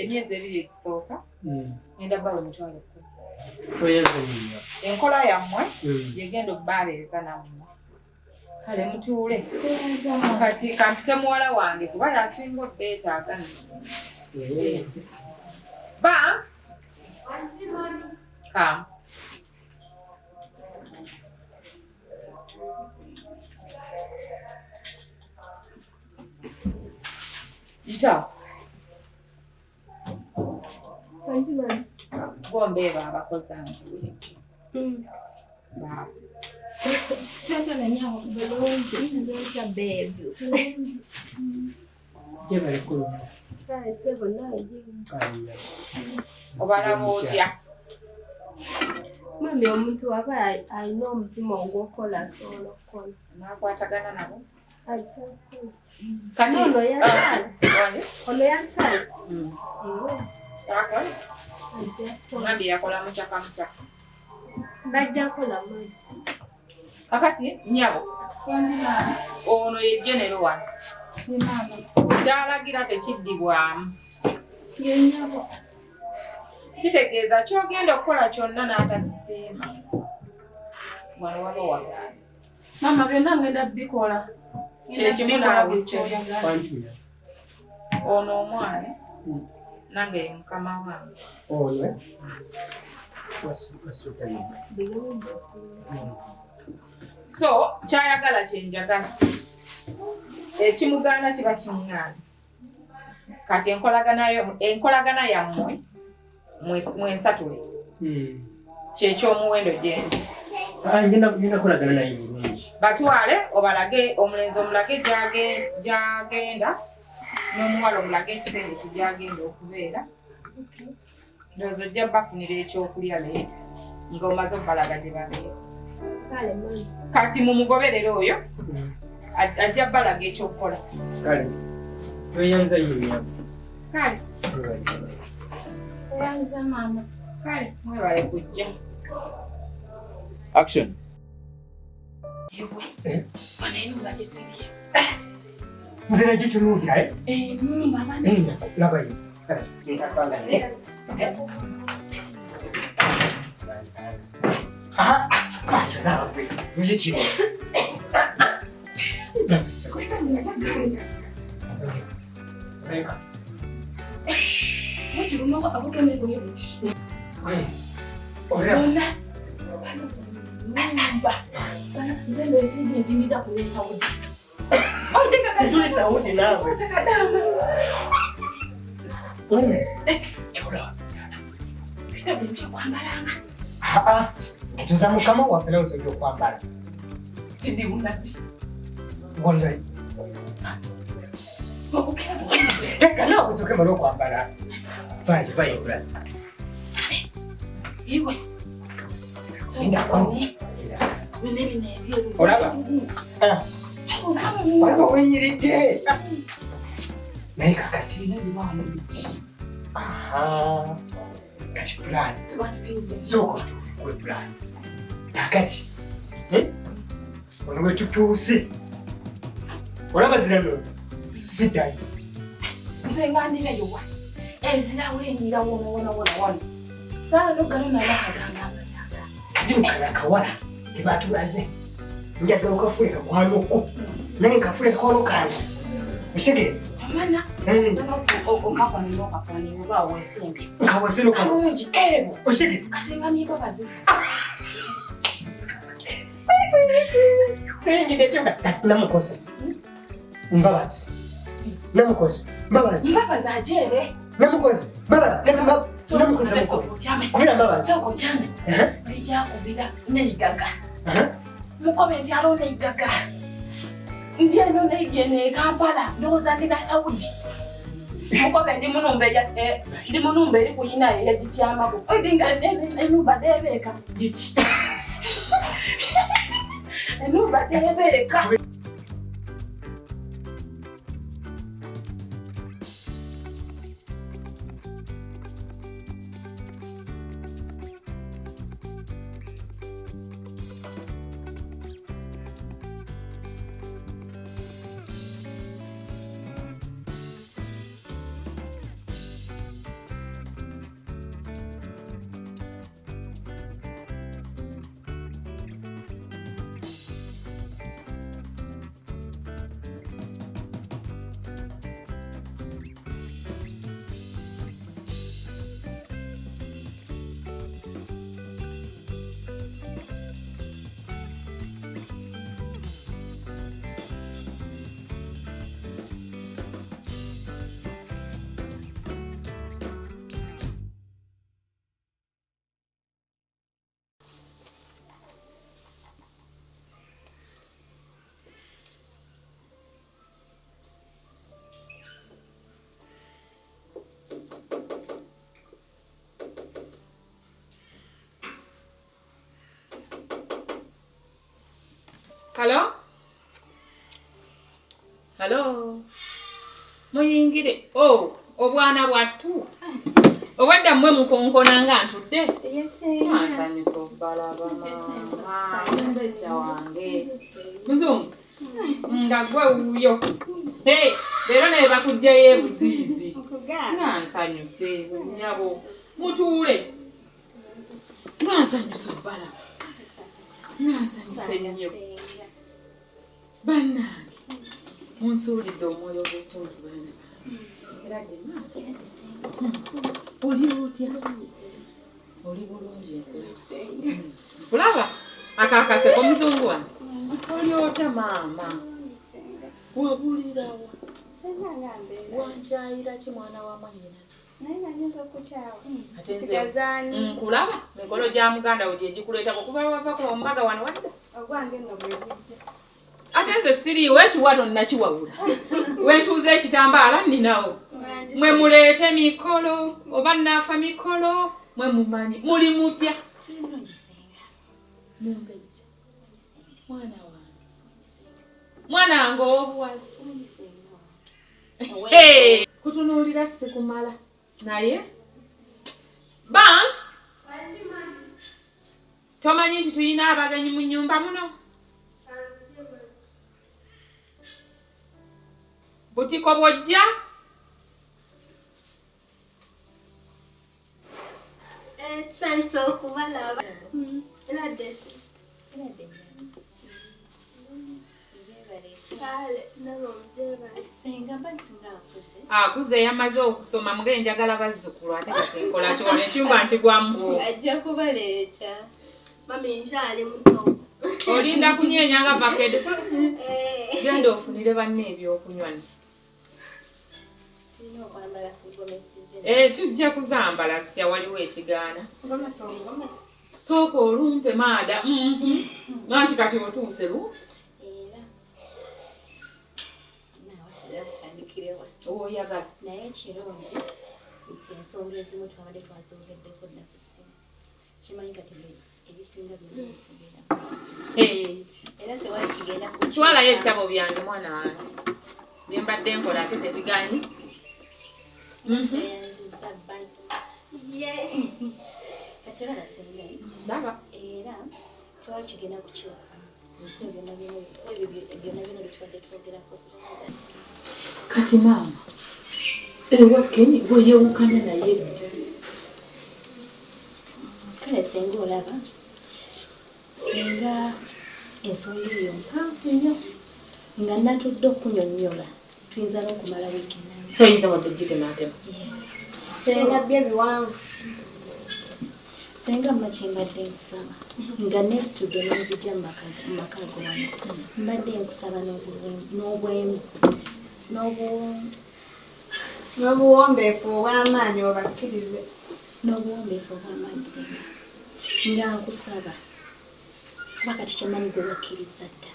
emyezi 2 ekisooka ngenda bbawe emitwalo 10. Oyezennya. Enkola yammwe yegenda obbaaleeza nammwe. Kale mutuule. Kati kampite muwala wange kuba yasinga obbeetaaga Banks. Come. Jita. Gombeeba abakozi anti. Ba. Sasa na nyawo bulungi ndoza baby. Jeba ekulu. Sai sebo naje. Obala mutya. Mami omuntu aba alina omutima ogw'okukola solo kukola. Nakwatagana nabo. Kati ono yasala. Ono yasala. Takola. Ngambi yakola muchaka. Bajja kola mwe. Kakati nyabo. Ono ye genero wano. Ni mama. Kyalagira tekiddibwamu. Ye nyabo. Kitegeeza kyogenda okukola kyonna n'atakisiima. Wano waba wagaana. Mama byonna ngenda bikola. Kyekimu n'abukyo. Ono omwana nange ye mukama wange. Ono wasuuta yino. So kyayagala kyenjagala. Ekimugaana kiba kimugaana. Kati enkolagana yammwe mwensatule. Kyekyomuwendo gyendi. Ngenda kulagana naye bulungi. Batwale obalage omulenzi omulage gyagenda n'omuwala omulage ekiseera ekigyagenda okubeera. Ndowooza ojja bafunira ekyokulya leeta ng'omaze obbalaga gye babeera. Kati mumugoberere oyo ajja bbalaga ekyokukola. Kale weyanza yinnya. Kale Oyanza mama. Kale mwebale kujja. Action. Nze nakitunuulira Mama. laba yi. Ntatwagala. Nawe mujikiro. Mukiruno abugeme bwebuti. Ora. Mumba. Nzembe etindida kulesa udi. Tulisa udi nawe. Sakadama. Chola. Pita bintu kwambalanga. Tuza mukama waffe nawe osobola okwambala. Sindi munabi. Wallahi. Teka nawe osoke mala okwambala. Vayo bra. Iwe. Inda kwani. Bine ebyo. Olaba. Olaba wenyiridde. Naye kakati nalibaamu biti. Kati plan. Soko kwe plan. Kakati. Ono wetutuuse. Olaba zirano. Sidayi. Nze ngandika yowa. Ezira wenyira wona wano. Saa lugano nalakaganga. Ndimukala kawala tebatulaze. Njagala okafule kakwano okwo. Naye nkafule kakwano kange. Okitegere? Amana. Okakwanira oba weesimbi. Nkawasino kano. Kalungi ebo. Okitegere? Kasinga nibabazi. Njide kyonga kati namukosa. Mbabazi. Namukosa. Mbabazi. Mbabazi ajere. Namukosa. Mbabazi. Namukosa mukolo. Kubira mbabazi. Soko cyane. Bijja kubira neyigaga. Mukomenti alo neyigaga. Ndiyo neyigene Kampala ndoza ndina Saudi. Mukobe ndi munumbe eri kuyina yagityamako. Odinga enumba debeka. Diti. Enumba debeka. Hello? Hello? Muyingire. Oh, obwana bwattu. Obadda mmwe mukonkona nga ntudde. Nsanyusa obbalaba mama. Musajja wange. Muzungu. Nga gwe wuuyo. Hey, leero naye bakuggyayo ebuziizi. Nga nsanyuse nnyabo. Mutuule. Nga nsanyusa obbalaba. Nga nsanyuse nnyo. Bannange. Munsuulidde omwoyo gw'ettuntu baana bange. Era ddema. Oli otya? Oli bulungi kulaba akakaseko muzungu wange. Oli otya maama? Wabulirawa? Wankyayira ki mwana wa mwannyinaze? Ate nze nkulaba mikolo gya muganda wo gye gikuleetako kuba wava ku omubaga wano wadda. Ate nze siriiwo ekiwato nnakiwawula. Wentuuza ekitambaala nninawo. Mwe muleete mikolo oba naafa mikolo mwe mumanyi muli mutya. Mumbejja mwana wange mwana wange obuwala kutunuulira sikumala naye Banks tomanyi nti tulina abagenyi mu nnyumba muno. Butiko bwojja Sanso okubalaba. Era desi. Akuze yamaze okusoma muge njagala bazzukulu ate kati nkola kiwona ekyumba nkigwamu. Ajja kubaleeta. Mami nkyali muto. Olinda kunyeenya nga vakedo. Genda ofunire banne ebyokunywa. Tujja kuzambala sya waliwo ekigaana. Sooka olumpe maada. Nanti kati otuuse lu. Oyagala. Naye kirungi nti ensonga ezimu twabadde twazogeddeko dda ku ssimu. Kimanyi kati ebisinga byonna bitegeera. Era tewali kigenda ku twalayo ebitabo byange mwana wange. Bye mbadde nkola ate tebiganyi. Kati era nasenga. Ndaba. Era tewali kigenda kukyuka. Ebyo byonna byetubadde twogerako ku ssimu. Kati maama ewa Kenyi gwe yewukanya naye kale senga olaba singa ensonga eyo mpanvu nnyo nga natudde okunyonnyola tuyinza n'okumala wiiki nnamba. toyinza wadde gitematema. Yes. Senga bye biwanvu. Senga mmakye mbadde nkusaba nga nesitudde nenzijja mu maka go wano mbadde nkusaba n'obwemu N'obuwombeefu obw'amaanyi obakkirize. N'obuwombeefu obw'amaanyi senga nga nkusaba kuba kati kyemanyi gwe wakkiriza dda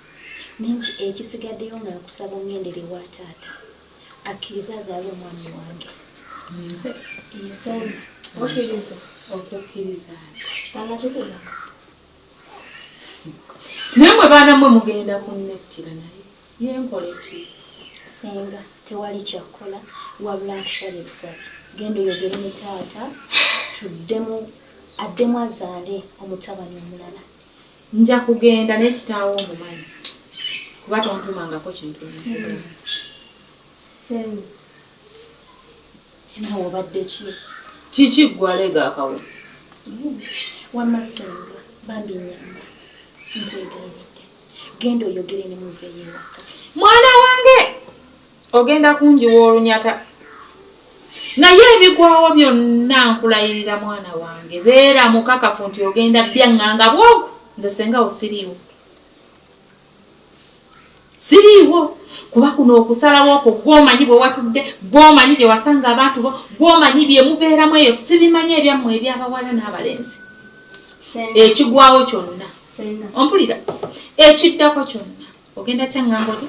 nenzi ekisigaddeyo nga nkusaba ongendere wa taata akkiriza azaale omwami wange. Nze Senga Okkiriza. okukkiriza Tanakikuba. naye mwe baana mmwe mugenda kunnettira naye yenkola ki? senga tewali kyakola wabula nkusaba ebisabe genda oyogere ne taata tuddemu addemu azaale omutabani omulala. Nja kugenda n'ekitaawo omumanyi kuba tontumangako kintu. Senga. Naawe obadde ki? Kiki ggwe alega akawo? Wamma senga bambi nnyamba nkwegayiridde genda oyogere ne muzeeyi ewaka. Mwana wange ogenda kunjiwa olunyata naye ebigwawo byonna nkulayirira mwana wange beera mukakafu nti ogenda byaŋŋanga bwogo. Nze sengawo siriiwo kuba kuno okusalawo okwo gw'omanyi bwe watudde gw'omanyi gye wasanga abantu bo gw'omanyi bye mubeeramu eyo sibimanyi ebyammwe ebyabawala n'abalenzi. Ekigwawo kyonna ompulira ekiddako kyonna ogenda kyaŋŋanga oti?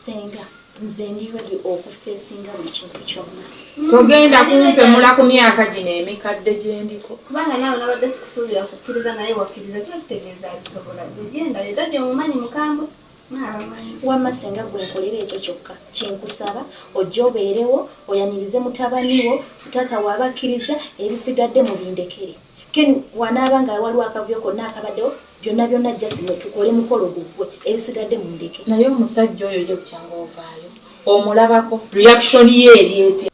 Senga nze ndi ready okufeesinga buli kintu kyonna. Togenda kumpemula ku myaka gino emikadde gye ndiko. Kubanga nawe nabadde sikusuubira kukkiriza naye wakkiriza kino kitegeeza abisobola. Genda yo dadde omumanyi mukambwe n'abamanyi. Wamma senga gwe nkolera ekyo kyokka kyenkusaba ojja obeerewo oyanirize mutabani wo taata waabakkiriza ebisigadde mu bindekere. Ken wanaaba nga waliwo akavuyo konna akabaddewo byonna jasino tukole mukolo gugwe ebisigadde mu ndeke. Naye omusajja oyo ye bukyanga ovaayo omulabako reaction ye eryeti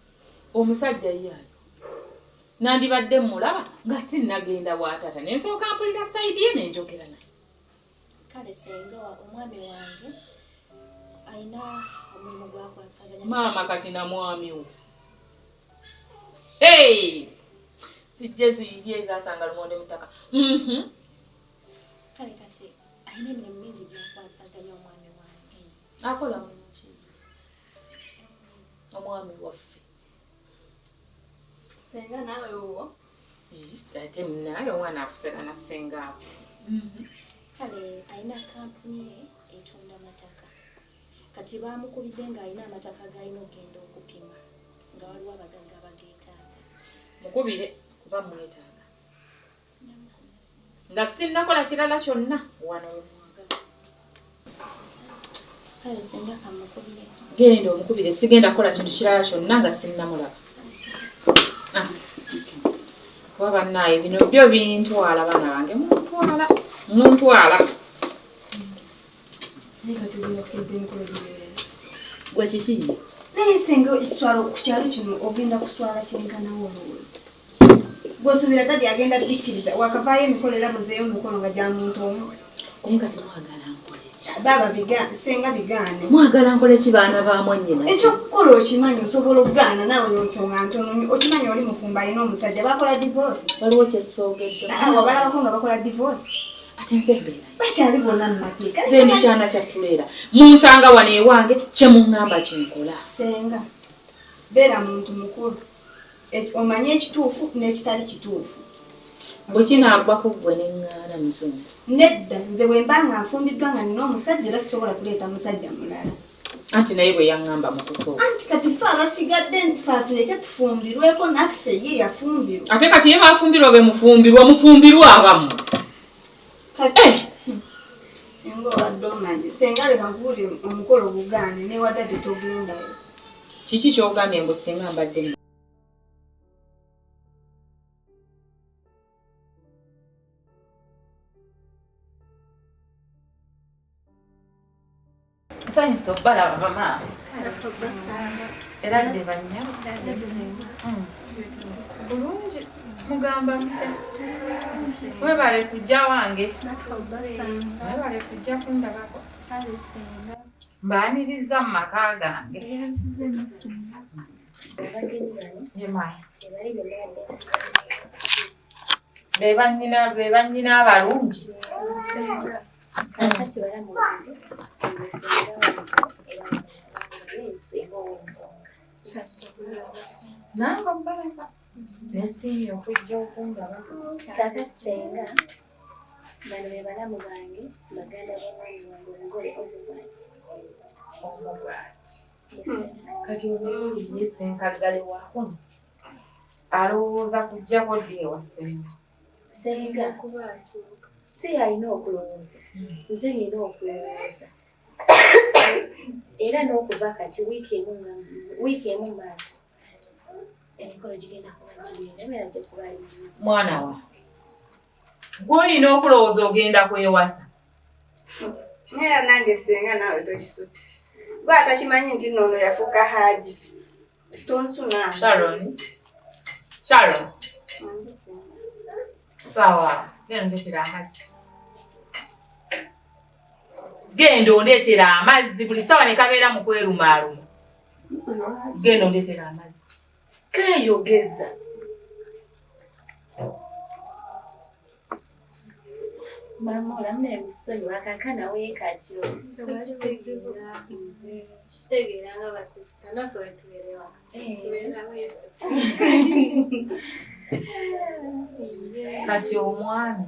omusajja yaayo nandibadde mulaba nga sinnagenda bwatata nensooka mpulira sayidi ye nenjogera naye. Kale senga omwami wange alina omulimu gwakwasaganya. Maama kati na mwami wo hey sijje ziyiri ezasanga lumonde mutaka. Kale kati alina emirimu mingi gyakwasaganya omwami wange. Akola muki omwami waffe Senga nawe uwo. ate munaye omwana akusera na senga abo. Kale alina kampuni ye etunda mataka. Kati baamukubidde ng'alina amataka g'alina okugenda okupima nga waliwo abagagga abageetaaga. Mukubire kuba mwetaaga nga sinnakola kirala kyonna wano wemwagala. Kale senga kamukubire. Genda omukubire sigenda kukola kintu kirala kyonna nga sinnamulaba. Kuba bannaye bino byo bintwala baana bange muntwala. Gwe kiki Naye senga ekiswala ku kyalo kino ogenda kuswala kyenkanawo olowooza. Gw'osuubira dadi agenda bikkiriza wakavaayo emikolo era muzeeyo emikolo nga gya muntu omu. naye kati mwagala nkole ki? Baba senga bigaane. Mwagala nkole ki baana ba mwannyina? Ekyokukola okimanyi osobola okugaana naawe n'ensonga ntono. Okimanyi oli mufumba alina omusajja bakola divorce. Waliwo kyesoogedde. Wabalabako nga bakola divorce. Ate nze mbeera Bakyali bonna mu mateeka. nze ndikyana kyattuleera munsanga wano ewange kyemuŋŋamba kyenkola. Senga beera muntu mukulu omanye ekituufu n'ekitali kituufu. Bwe kinaagwako ggwe neŋŋaana musonyi. Nedda nze bwe mba nga nfumbiddwa nga nina omusajja era sisobola kuleeta musajja mulala. Anti naye bwe yaŋŋamba mu kusooka. Anti kati ffe abasigadde ffe atuleke tufumbirweko naffe ye yafumbirwa. Ate kati ye baafumbirwa be mufumbirwa abamu. Kati singa obadde omanyi senga leka nkuwulire omukolo gugaane newadadde togendayo. Kiki ky'ogambye mbu singa mbadde nsanyusa obbalaba bamaama era dde bannyabo bulungi mugamba mute webale kujja wange webale kujja kundabako mbaaniriza mu maka gange yemaya be bannyina abalungi Kati balamu wange nange obalaba nesiimye okujja okundaba. Kaka senga bano be balamu bange baganda b'omwami wange omugole Omugwati kati obuliye senkaggale wakuno alowooza kujjako ddi ewa senga. senga si alina okulowooza nze nina okulowooza era n'okuva kati wiiki emu maaso emikolo gigenda kuba gibeera gye kuba ali Mwana wa gw'olina okulowooza ogenda kwewasa. Naye nange senga naawe tokisuti. Gwe atakimanyi nti noono yafuuka Haji. Tonsuna. Sharon. Bawa, genda ondeetera amazzi. Genda ondeetera amazzi buli ssaawa ne kabeera mu kwerumaaluma. Genda ondeetera amazzi. Keeyogeza. Mama olamu emisonyi wakankana weekatyo Kitegeera nga basisita naffe wetubeerewa. Kati omwami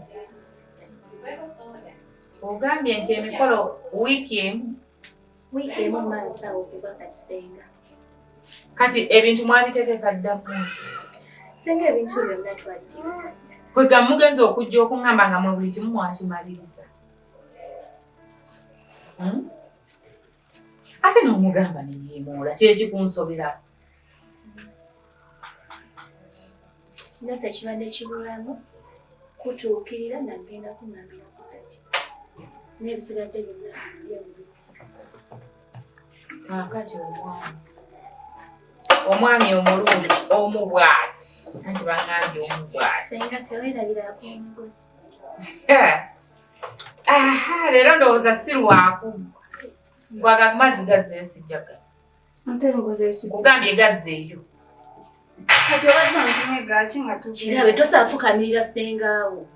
ogambye nti emikolo wiiki emu wiiki emu maazi awo okuva kati senga. Kati ebintu mwabiteekeka ddamu? Senga ebintu byonna twabiteekeka dda. Kwega mugenzi okujja okuŋŋamba nga mwe buli kimu mwakimaliriza. Ate n'omugamba neyeemoola kyekikunsoberamu. Ngasa ekibadde kibulamu kutuukirira nagenda kuŋŋambira ku kati. N'ebisigadde byonna byamuzi. Kaakati omwami omulungi omu bw'ati. Anti baŋŋambye omu bw'ati. Senga teweerabirako omugoye. Leero ndowooza si lwakuggwa. Gwaga amazzi gazzeeyo sijjaga. Ate ngoze ekisi. Kugambye gazzeeyo. Kati obadde ontumwe gaaki nga tuuke. Kirabe tosaafukamirira sengaawo.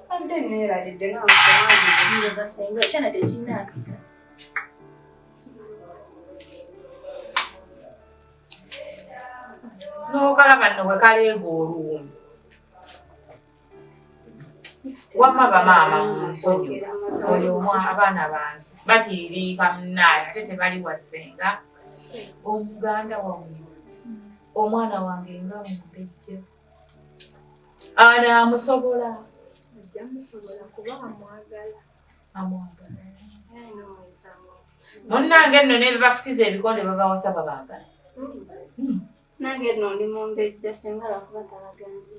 Ate neerabidde n'amukumanyi. Ndowooza senga ekyana tekinnampisa. N'okalaba nno bwe kaleega oluwumu. Wamma bamaama mu nsonyi buli omu abaana bange batiiriika munnaye ate tebali wasenga omuganda wange omwana wange nga mumpejja anaamusobola ajja musobola kuba amwagala. munnange nno ne bebafutiza ebikonde babawasa babaagala. Nange nno ndi mumbejja senga lwakuba talagambye.